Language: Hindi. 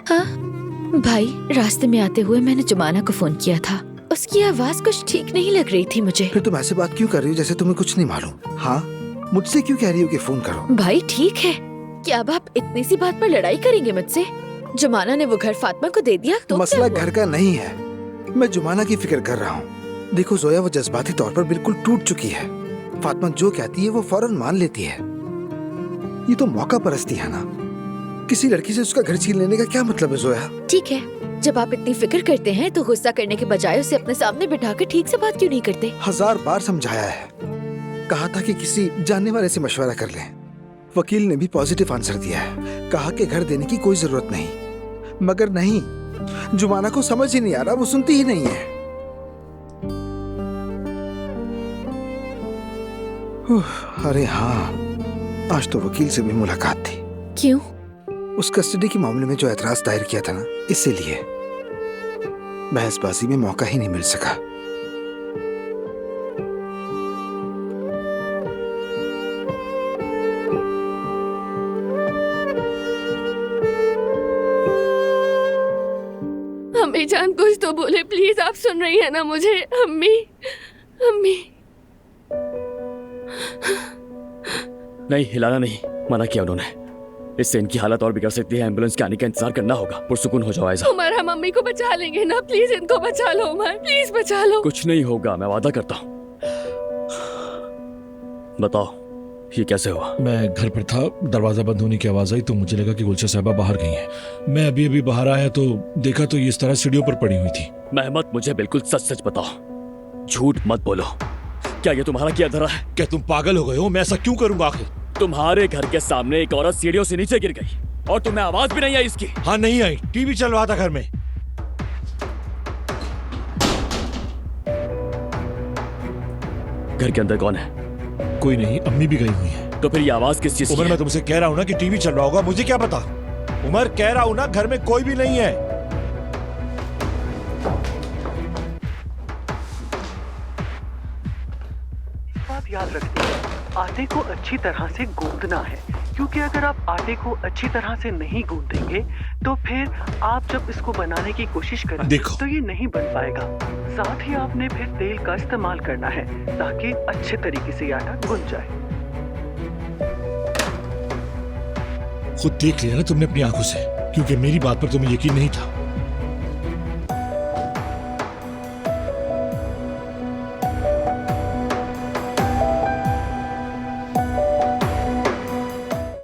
हाँ भाई, रास्ते में आते हुए मैंने जुमाना को फोन किया था। उसकी आवाज कुछ ठीक नहीं लग रही थी मुझे। फिर तुम ऐसे बात क्यों कर रही हो जैसे तुम्हें कुछ नहीं मालूम? हाँ, मुझसे क्यों कह रही हो कि फोन करो? भाई ठीक है, क्या अब आप इतनी सी बात पर लड़ाई करेंगे मुझसे? जुमाना ने वो घर फातिमा को दे दिया तो मसला क्या हुआ? घर का नहीं है, मैं जुमाना की फिक्र कर रहा हूँ। देखो जोया, वो जज्बाती तौर पर बिल्कुल टूट चुकी है। फातिमा जो कहती है वो फौरन मान लेती है। ये तो मौका परस्ती है ना। किसी लड़की से उसका घर छीन लेने का क्या मतलब है जोया? ठीक है, जब आप इतनी फिक्र करते हैं तो गुस्सा करने के बजाय उसे अपने सामने बिठाकर ठीक से बात क्यों नहीं करते? 1000 बार समझाया है, कहा था कि किसी जानने वाले से मशवरा कर लें। वकील ने भी पॉजिटिव आंसर दिया है, कहा कि घर देने की कोई जरूरत नहीं। मगर नहीं, जुमाना को समझ ही नहीं आ रहा, वो सुनती ही नहीं है। अरे हाँ, आज तो वकील से भी मुलाकात थी। क्यों? उस कस्टडी के मामले में जो एतराज दायर किया था ना, इसीलिए बहसबाजी में मौका ही नहीं मिल सका। अम्मी जान कुछ तो बोले प्लीज, आप सुन रही है ना मुझे? अम्मी, अम्मी। नहीं, हिलाना नहीं, मना किया उन्होंने। इससे इनकी हालत और बिगड़ सकती है। एम्बुलेंस के आने का इंतजार करना होगा। पुरसुकून हो जाओ ऐसा। उमर, हम मम्मी को बचा लेंगे ना, प्लीज इनको बचा लो उमर, प्लीज बचा लो। कुछ नहीं होगा, मैं वादा करता हूँ। बताओ ये कैसे हुआ? मैं घर पर था, दरवाजा बंद होने की आवाज आई तो मुझे लगा कि गुलशन साहबा बाहर गई हैं। मैं अभी अभी बाहर आया तो देखा तो ये इस तरह सीढ़ियों पर पड़ी हुई थी। महमद, मुझे बिल्कुल सच सच बताओ, झूठ मत बोलो। क्या ये तुम्हारा किया धरा है? क्या तुम पागल हो गए हो? मैं ऐसा क्यों करूंगा आखिर? तुम्हारे घर के सामने एक औरत सीढ़ियों से नीचे गिर गई और तुम्हें आवाज भी नहीं आई इसकी? हाँ नहीं आई, टीवी चल रहा था घर में। घर के अंदर कौन है? कोई नहीं, अम्मी भी गई हुई है। तो फिर ये आवाज किस चीज की उमर, है? मैं तुमसे कह रहा हूँ ना कि टीवी चल रहा होगा, मुझे क्या पता? उमर, कह रहा हूँ ना घर में कोई भी नहीं है। बात याद रखनी है, आटे को अच्छी तरह से गूंदना है, क्योंकि अगर आप आटे को अच्छी तरह से नहीं गूंदेंगे तो फिर आप जब इसको बनाने की कोशिश करेंगे तो ये नहीं बन पाएगा। साथ ही आपने फिर तेल का इस्तेमाल करना है ताकि अच्छे तरीके से आटा गूंद जाए। खुद देख लिया ना तुमने अपनी आंखों से, क्योंकि मेरी बात पर तुम्हें यकीन नहीं था।